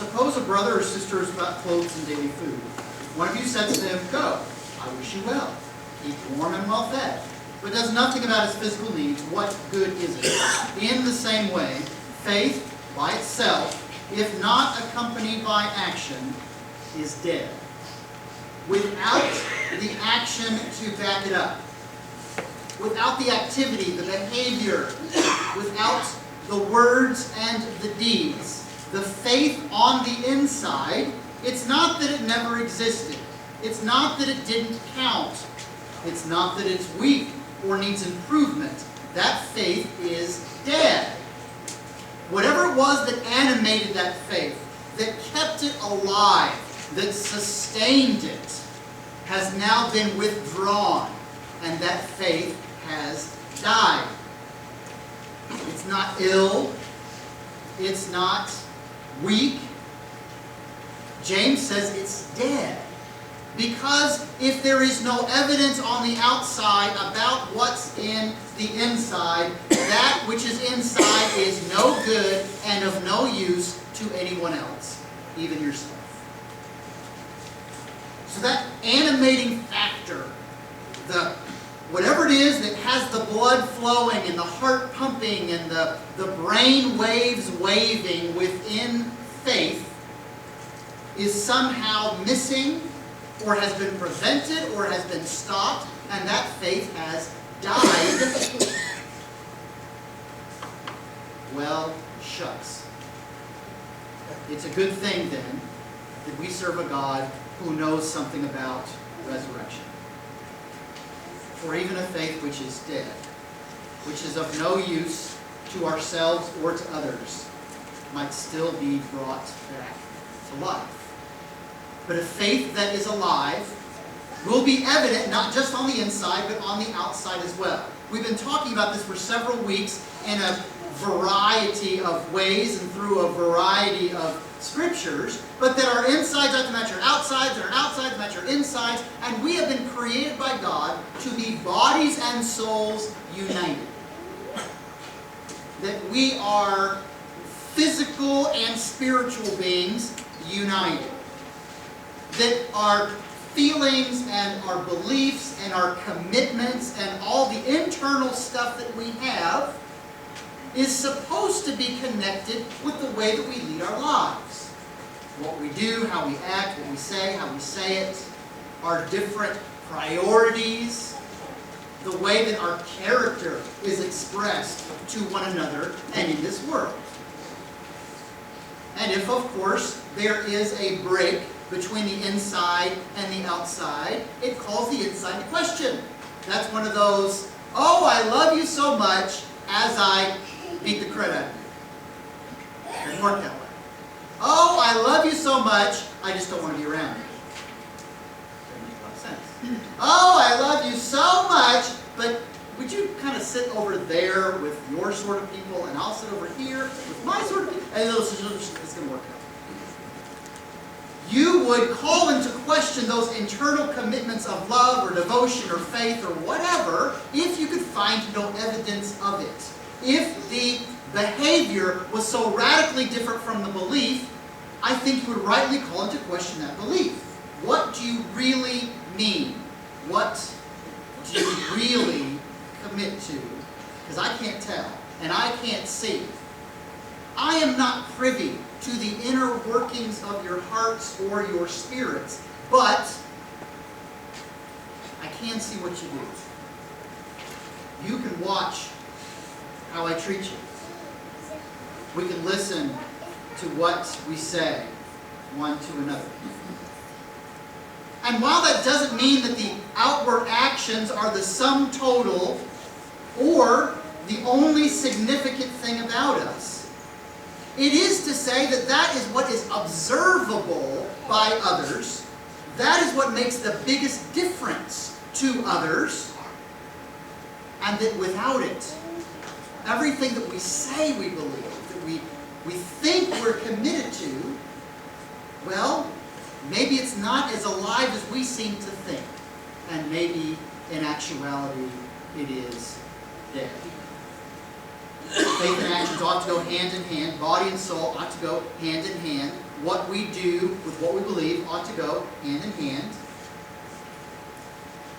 Suppose a brother or sister is without clothes and daily food. If one of you said to them, "Go, I wish you well, keep warm and well fed," but does nothing about his physical needs, what good is it? In the same way, faith by itself, if not accompanied by action, is dead. Without the action to back it up, without the activity, the behavior, without the words and the deeds, the faith on the inside, it's not that it never existed. It's not that it didn't count. It's not that it's weak or needs improvement. That faith is dead. Whatever it was that animated that faith, that kept it alive, that sustained it, has now been withdrawn, and that faith has died. It's not ill. It's not weak. James says it's dead. Because if there is no evidence on the outside about what's in the inside, that which is inside is no good and of no use to anyone else, even yourself. So that animating factor, whatever it is that has the blood flowing and the heart pumping and the brain waves waving within faith, is somehow missing, or has been prevented, or has been stopped, and that faith has died. Well, shucks. It's a good thing, then, that we serve a God who knows something about resurrection. For even a faith which is dead, which is of no use to ourselves or to others, might still be brought back to life. But a faith that is alive will be evident not just on the inside, but on the outside as well. We've been talking about this for several weeks in a variety of ways and through a variety of scriptures, but that our insides have to match our outsides, and our outsides match our insides, and we have been created by God to be bodies and souls united. That we are physical and spiritual beings united. That our feelings and our beliefs and our commitments and all the internal stuff that we have is supposed to be connected with the way that we lead our lives. What we do, how we act, what we say, how we say it, our different priorities, the way that our character is expressed to one another and in this world. And if, of course, there is a break between the inside and the outside, it calls the inside into question. That's one of those, "Oh, I love you so much," as I beat the crud out of you. It doesn't work that way. "Oh, I love you so much, I just don't want to be around you." Doesn't make a lot of sense. "Oh, I love you so much, but would you kind of sit over there with your sort of people, and I'll sit over here with my sort of people?" And it's going to work out. You would call into question those internal commitments of love or devotion or faith or whatever if you could find no evidence of it. If the behavior was so radically different from the belief, I think you would rightly call into question that belief. What do you really mean? What do you really commit to? Because I can't tell, and I can't see. I am not privy to the inner workings of your hearts or your spirits, but I can see what you do. You can watch how I treat you. We can listen to what we say one to another. And while that doesn't mean that the outward actions are the sum total or the only significant thing about us, it is to say that that is what is observable by others. That is what makes the biggest difference to others. And that without it, everything that we say we believe, that we think we're committed to, well, maybe it's not as alive as we seem to think. And maybe in actuality it is dead. Faith and actions ought to go hand in hand. Body and soul ought to go hand in hand. what we do with what we believe ought to go hand in hand,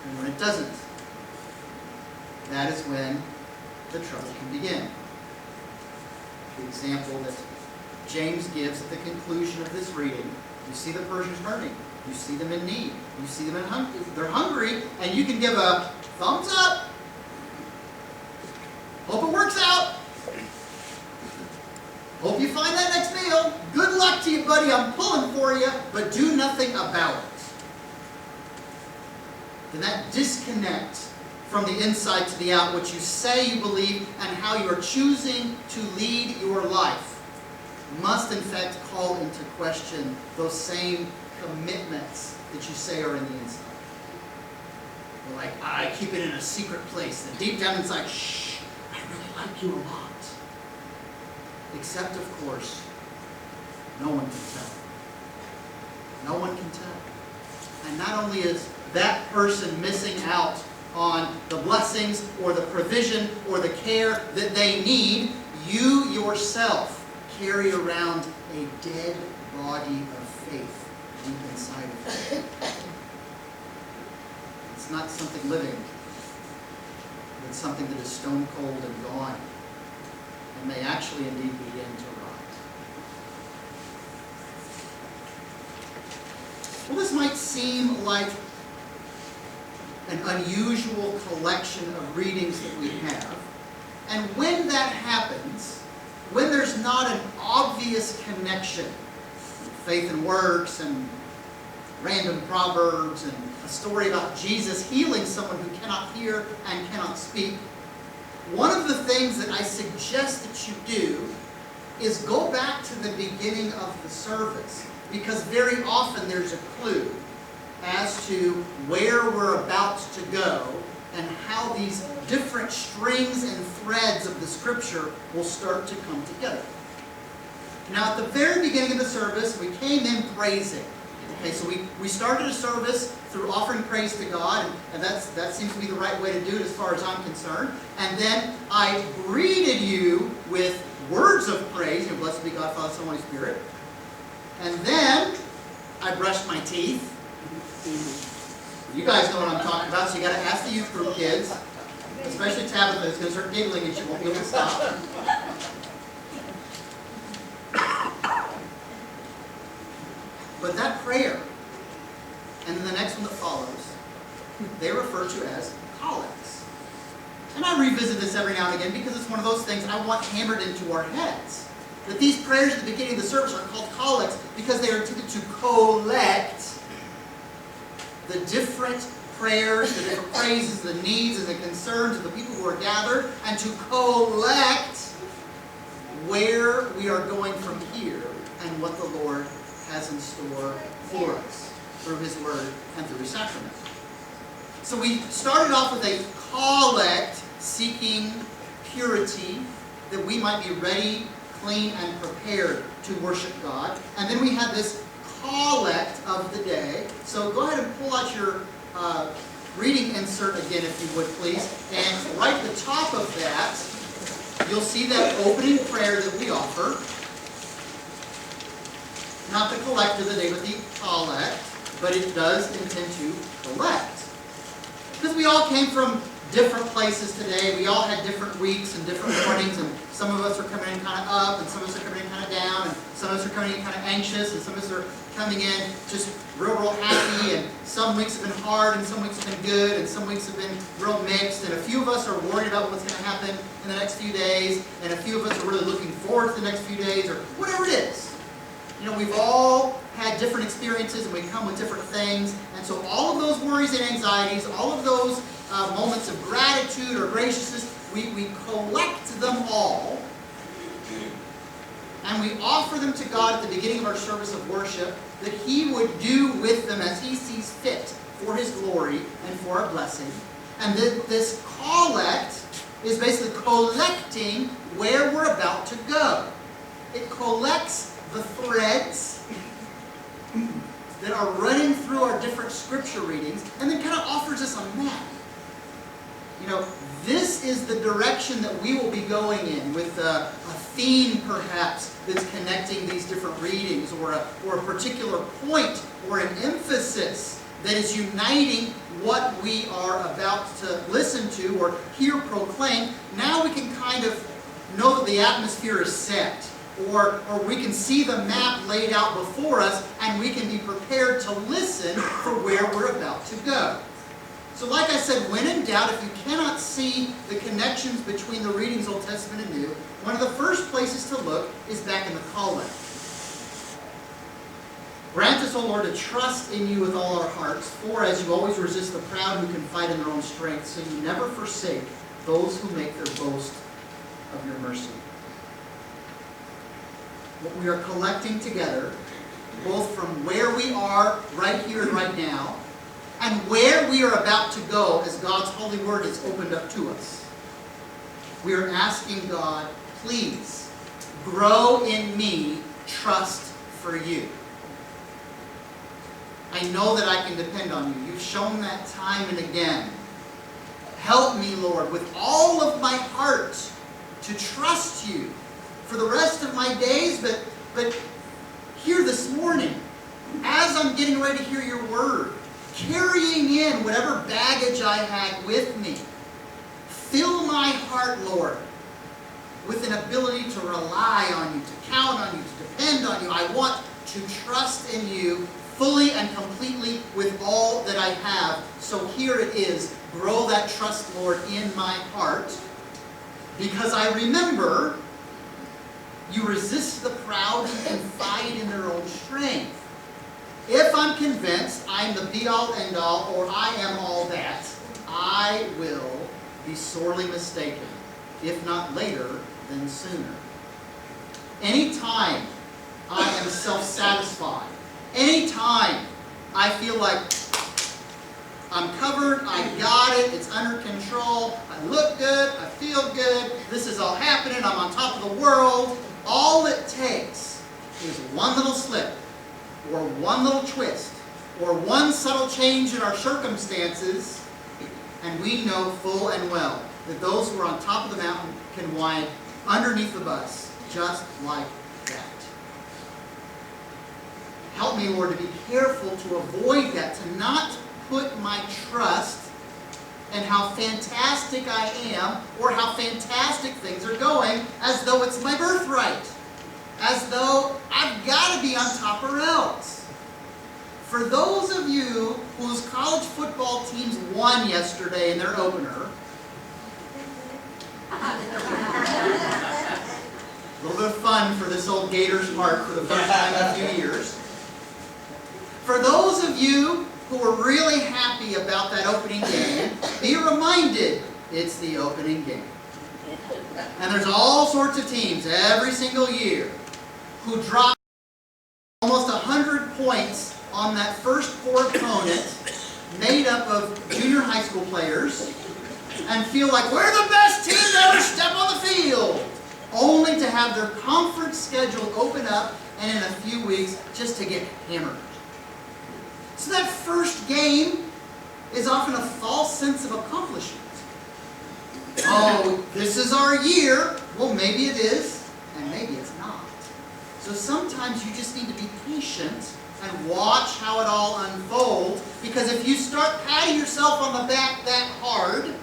and when it doesn't, that is when the trouble can begin. The example that James gives at the conclusion of this reading, you see the Persians hurting, you see them in need, you see them they're hungry, and you can give a thumbs up. Hope it works out. Hope you find that next meal. Good luck to you, buddy. I'm pulling for you, but do nothing about it. Then that disconnect from the inside to the out, what you say you believe and how you are choosing to lead your life, must in fact call into question those same commitments that you say are in the inside. You're like, I keep it in a secret place. And deep down inside, shh, I really like you a lot. Except, of course, no one can tell. No one can tell. And not only is that person missing out on the blessings or the provision or the care that they need, you yourself carry around a dead body of faith deep inside of you. It's not something living. It's something that is stone cold and gone, and may actually indeed begin to rot. Well, this might seem like an unusual collection of readings that we have. And when that happens, when there's not an obvious connection, faith and works and random proverbs and a story about Jesus healing someone who cannot hear and cannot speak, one of the things that I suggest that you do is go back to the beginning of the service, because very often there's a clue as to where we're about to go and how these different strings and threads of the Scripture will start to come together. Now, at the very beginning of the service, we came in praising. Okay, so we started a service through offering praise to God, and that seems to be the right way to do it as far as I'm concerned. And then I greeted you with words of praise, and blessed be God, Father, Son, and Holy Spirit. And then I brushed my teeth. You guys know what I'm talking about, so you got to ask the youth group kids, especially Tabitha, is going to start giggling and she won't be able to stop. But that prayer, and then the next one that follows, they refer to as collects. And I revisit this every now and again because it's one of those things I want hammered into our heads. That these prayers at the beginning of the service are called collects because they are intended to collect the different prayers, the different praises, the needs, and the concerns of the people who are gathered, and to collect where we are going from here and what the Lord has in store for us through His Word and through His sacrament. So we started off with a collect seeking purity, that we might be ready, clean, and prepared to worship God. And then we had this collect of the day. So go ahead and pull out your reading insert again, if you would, please. And right at the top of that, you'll see that opening prayer that we offer. Not the collect of the day, but the collect. But it does intend to collect. Because we all came from different places today. We all had different weeks and different mornings, and some of us are coming in kind of up, and some of us are coming in kind of down, and some of us are coming in kind of anxious, and some of us are coming in just real happy, and some weeks have been hard, and some weeks have been good, and some weeks have been real mixed, and a few of us are worried about what's going to happen in the next few days, and a few of us are really looking forward to the next few days, or whatever it is. You know, we've all had different experiences, and we come with different things, and so all of those worries and anxieties, all of those moments of gratitude or graciousness, we collect them all, and we offer them to God at the beginning of our service of worship, that He would do with them as He sees fit for His glory and for our blessing. And this collect is basically collecting where we're about to go. It collects the threads that are running through our different scripture readings, and then kind of offers us a map. This is the direction that we will be going in, with a theme perhaps that's connecting these different readings, or a particular point or an emphasis that is uniting what we are about to listen to or hear proclaimed. Now we can kind of know that the atmosphere is set, or we can see the map laid out before us, and we can be prepared to listen for where we're about to go. So like I said, when in doubt, if you cannot see the connections between the readings Old Testament and New, one of the first places to look is back in the call letter. Grant us, O Lord, to trust in you with all our hearts, for as you always resist the proud who confide in their own strength, so you never forsake those who make their boast of your mercy. What we are collecting together, both from where we are right here and right now, and where we are about to go as God's holy word is opened up to us. We are asking God, please, grow in me trust for you. I know that I can depend on you. You've shown that time and again. Help me, Lord, with all of my heart to trust you for the rest of my days, but here this morning, as I'm getting ready to hear your word, carrying in whatever baggage I had with me, fill my heart, Lord, with an ability to rely on you, to count on you, to depend on you. I want to trust in you fully and completely with all that I have. So here it is. Grow that trust, Lord, in my heart, because I remember you resist the proud and confide in their own strength. If I'm convinced I'm the be-all, end-all, or I am all that, I will be sorely mistaken, if not later, then sooner. Anytime I am self-satisfied, anytime I feel like I'm covered, I got it, it's under control, I look good, I feel good, this is all happening, I'm on top of the world, all it takes is one little slip, or one little twist, or one subtle change in our circumstances, and we know full and well that those who are on top of the mountain can wind underneath the bus, just like that. Help me, Lord, to be careful to avoid that, to not put my trust in how fantastic I am, or how fantastic things are going, as though it's my birthright. As though I've got to be on top or else. For those of you whose college football teams won yesterday in their opener, a little bit of fun for this old Gators heart for the first time in a few years. For those of you who are really happy about that opening game, be reminded it's the opening game. And there's all sorts of teams every single year who drop almost 100 points on that first poor opponent made up of junior high school players and feel like we're the best team to ever step on the field, only to have their conference schedule open up and in a few weeks just to get hammered. So that first game is often a false sense of accomplishment. Oh, this is our year. Well, maybe it is, and maybe it's not. So sometimes you just need to be patient and watch how it all unfolds, because if you start patting yourself on the back that hard,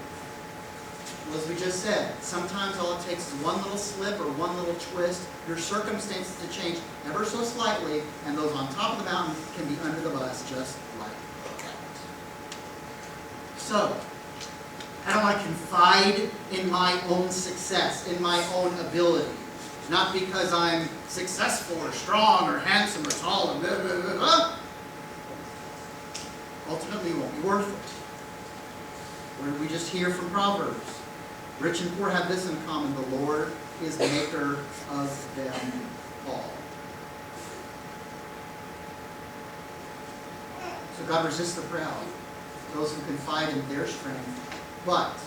well, as we just said, sometimes all it takes is one little slip or one little twist, your circumstances to change ever so slightly, and those on top of the mountain can be under the bus just like that. So, I don't want to confide in my own success, in my own ability. Not because I'm successful or strong or handsome or tall and blah, blah, blah, blah. Ultimately, it won't be worth it. Where we just hear from Proverbs. Rich and poor have this in common: the Lord is the maker of them all. So God resists the proud, those who confide in their strength. But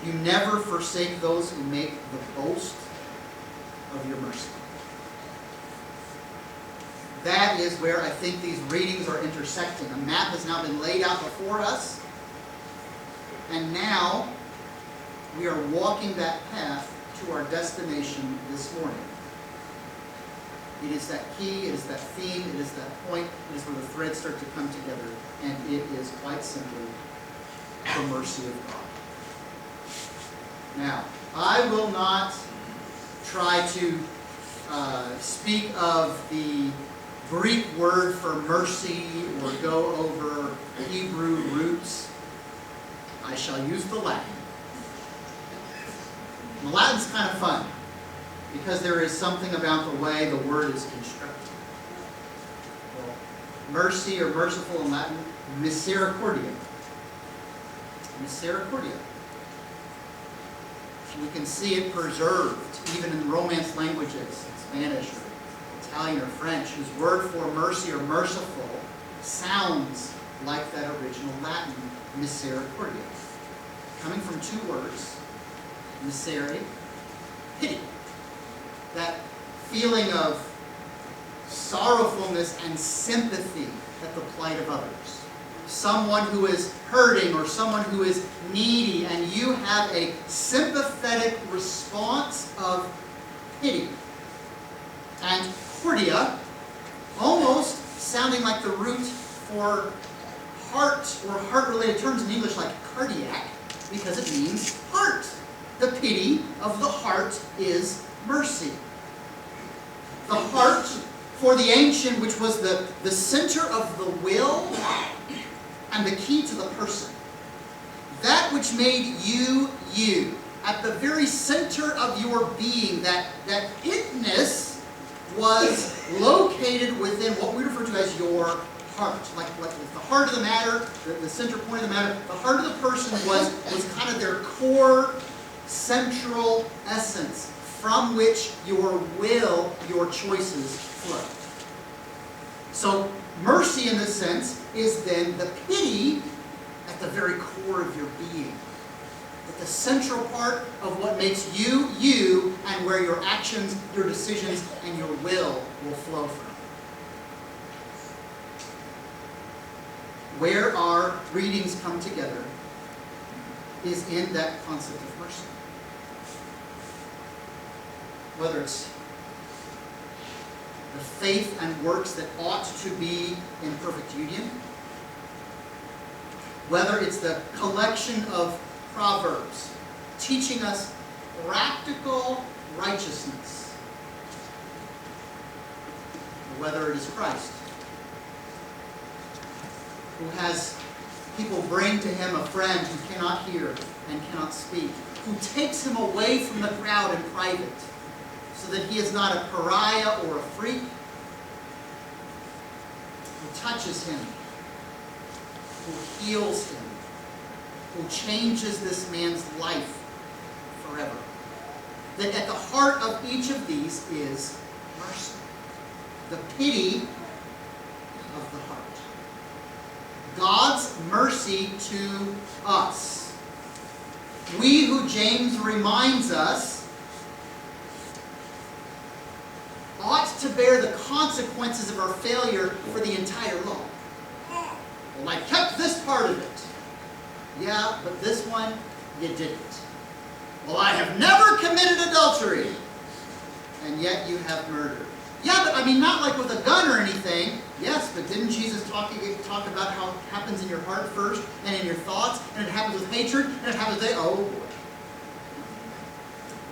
you never forsake those who make the boast of your mercy. That is where I think these readings are intersecting. A map has now been laid out before us. And now we are walking that path to our destination this morning. It is that key, it is that theme, it is that point, it is where the threads start to come together, and it is quite simply the mercy of God. Now, I will not try to speak of the Greek word for mercy or go over Hebrew roots. I shall use the Latin. The Latin's kind of fun, because there is something about the way the word is constructed. Well, mercy or merciful in Latin, Misericordia. Misericordia. We can see it preserved even in Romance languages, Spanish or Italian or French, whose word for mercy or merciful sounds like that original Latin, Misericordia. Coming from two words, miseri, pity. That feeling of sorrowfulness and sympathy at the plight of others. Someone who is hurting or someone who is needy, and you have a sympathetic response of pity. And cordia, almost sounding like the root for heart or heart-related terms in English, like cardiac, because it means heart. The pity of the heart is mercy. The heart, for the ancient, which was the center of the will and the key to the person. That which made you, you. At the very center of your being, that itness was located within what we refer to as your heart. Like the heart of the matter, the center point of the matter, the heart of the person was kind of their core, central essence, from which your will, your choices flow. So mercy, in this sense, is then the pity at the very core of your being. At the central part of what makes you, you, and where your actions, your decisions, and your will flow from. Where our readings come together is in that concept of mercy. Whether it's the faith and works that ought to be in perfect union, whether it's the collection of Proverbs teaching us practical righteousness, or whether it is Christ, who has people bring to him a friend who cannot hear and cannot speak, who takes him away from the crowd in private, so that he is not a pariah or a freak, who touches him, who heals him, who changes this man's life forever. That at the heart of each of these is mercy, the pity of the heart. God's mercy to us. We who James reminds us ought to bear the consequences of our failure for the entire law. Well, I kept this part of it. Yeah, but this one, you didn't. Well, I have never committed adultery. And yet you have murdered. Yeah, but I mean, not like with a gun or anything. Yes, but didn't Jesus talk about how it happens in your heart first, and in your thoughts, and it happens with hatred, and it happens with, oh boy.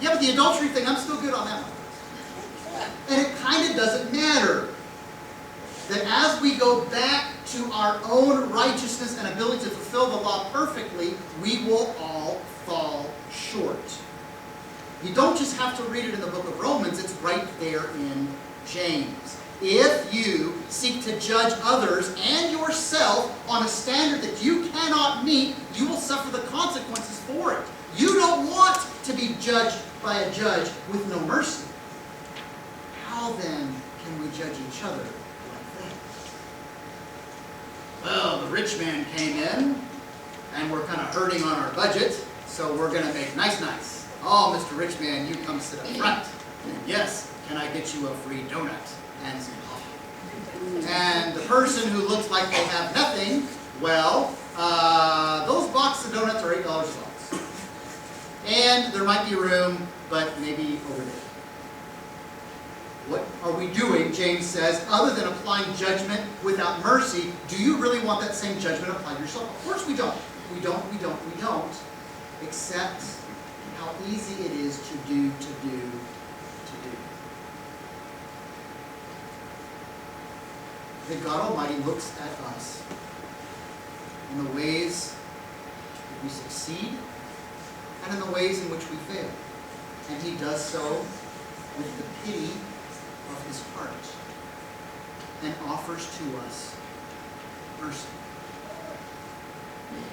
Yeah, but the adultery thing, I'm still good on that one. And it kind of doesn't matter. That as we go back to our own righteousness and ability to fulfill the law perfectly, we will all fall short. You don't just have to read it in the book of Romans, it's right there in James. If you seek to judge others and yourself on a standard that you cannot meet, you will suffer the consequences for it. You don't want to be judged by a judge with no mercy. How then can we judge each other like that? Well, the rich man came in, and we're kind of hurting on our budget, so we're going to make nice. Oh, Mr. Rich Man, you come sit up front. And yes, can I get you a free donut and some coffee? And the person who looks like they have nothing, well, those boxes of donuts are $8 a box. And there might be room, but maybe over there. What are we doing, James says, other than applying judgment without mercy? Do you really want that same judgment applied to yourself? Of course we don't. We don't. Except how easy it is to do. That God Almighty looks at us in the ways that we succeed and in the ways in which we fail. And He does so with the pity of His heart and offers to us mercy.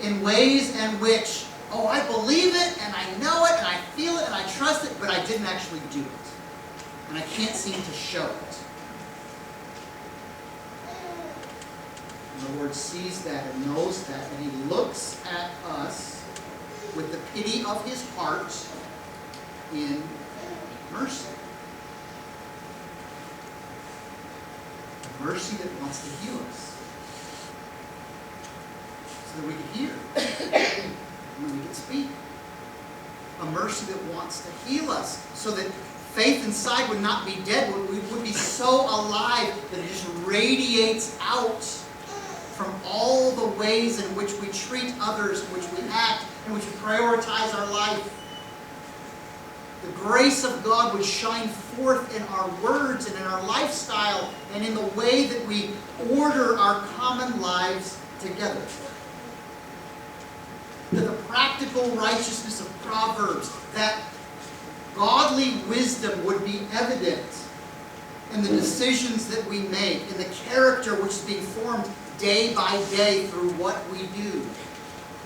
In ways in which, oh, I believe it and I know it and I feel it and I trust it, but I didn't actually do it. And I can't seem to show it. And the Lord sees that and knows that, and He looks at us with the pity of His heart in mercy. A mercy that wants to heal us. So that we can hear. And we can speak. A mercy that wants to heal us. So that faith inside would not be dead. We would be so alive that it just radiates out from all the ways in which we treat others, in which we act, in which we prioritize our life. The grace of God would shine forth in our words and in our lifestyle and in the way that we order our common lives together. That the practical righteousness of Proverbs, that godly wisdom would be evident in the decisions that we make, in the character which is being formed day by day through what we do,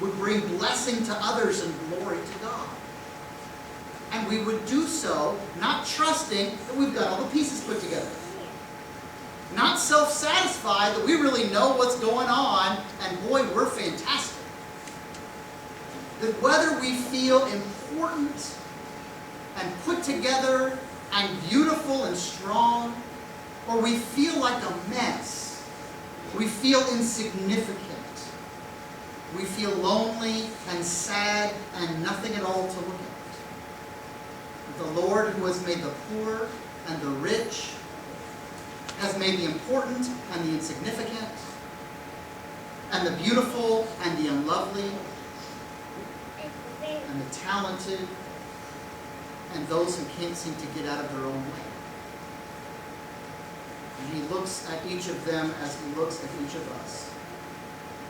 would bring blessing to others and glory to God. And we would do so not trusting that we've got all the pieces put together. Not self-satisfied that we really know what's going on and boy, we're fantastic. That whether we feel important and put together and beautiful and strong, or we feel like a mess, we feel insignificant, we feel lonely and sad and nothing at all to look at. The Lord, who has made the poor and the rich, has made the important and the insignificant, and the beautiful and the unlovely, and the talented, and those who can't seem to get out of their own way. And He looks at each of them as He looks at each of us,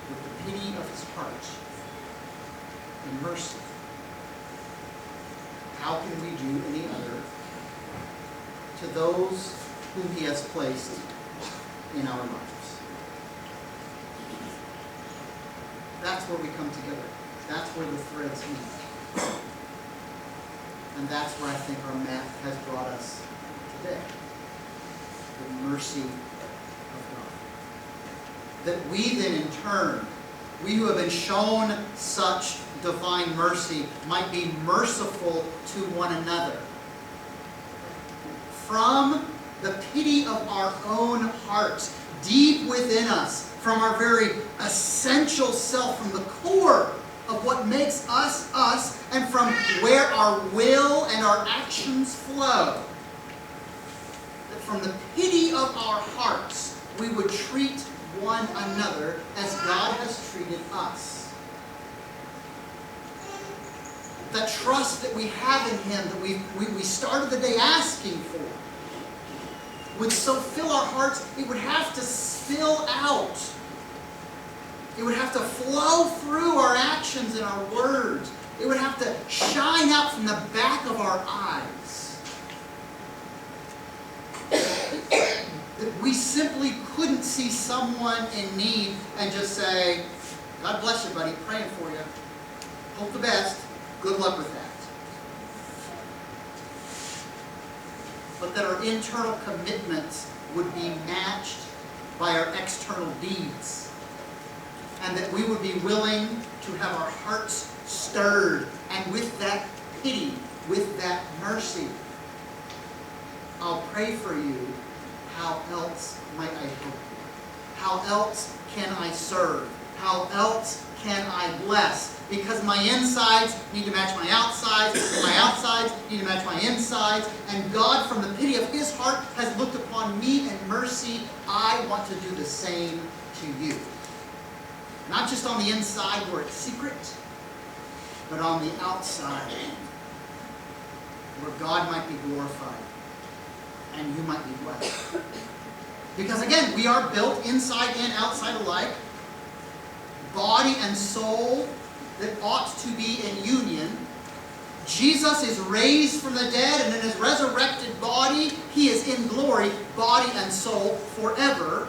with the pity of His heart and mercy. How can we do any other to those whom He has placed in our lives? That's where we come together. That's where the threads meet. And that's where I think our map has brought us today. The mercy of God. That we then in turn, we who have been shown such divine mercy, might be merciful to one another. From the pity of our own hearts, deep within us, from our very essential self, from the core of what makes us us, and from where our will and our actions flow. That from the pity of our hearts, we would treat one another as God has treated us. The trust that we have in Him, that we started the day asking for, would so fill our hearts, it would have to spill out. It would have to flow through our actions and our words. It would have to shine out from the back of our eyes. That we simply couldn't see someone in need and just say, God bless you, buddy, praying for you. Hope the best. Good luck with that. But that our internal commitments would be matched by our external deeds. And that we would be willing to have our hearts stirred. And with that pity, with that mercy, I'll pray for you. How else might I help you? How else can I serve? How else can I bless? Because my insides need to match my outsides, and my outsides need to match my insides, and God, from the pity of His heart, has looked upon me in mercy. I want to do the same to you. Not just on the inside where it's secret, but on the outside where God might be glorified and you might be blessed. Because again, we are built inside and outside alike, body and soul that ought to be in union. Jesus is raised from the dead, and in His resurrected body, He is in glory, body and soul, forever.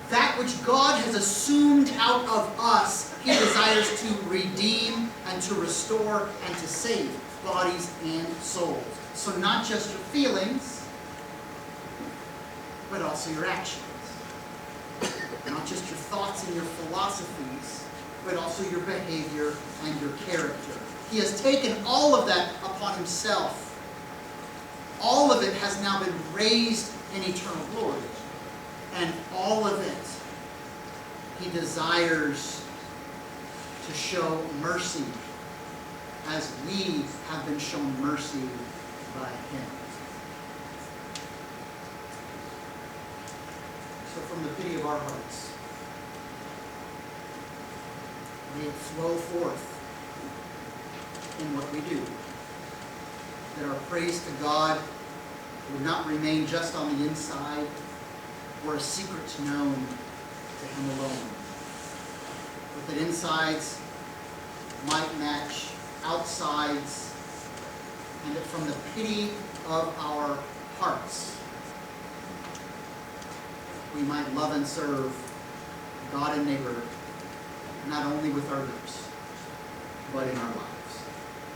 That which God has assumed out of us, He desires to redeem and to restore and to save bodies and souls. So not just your feelings, but also your actions. Not just your thoughts and your philosophies, but also your behavior and your character. He has taken all of that upon Himself. All of it has now been raised in eternal glory. And all of it, He desires to show mercy as we have been shown mercy by Him. So from the pity of our hearts, may it flow forth in what we do. That our praise to God would not remain just on the inside or a secret known to Him alone. But that insides might match outsides, and that from the pity of our hearts we might love and serve God and neighbor, not only with our lips, but in our lives.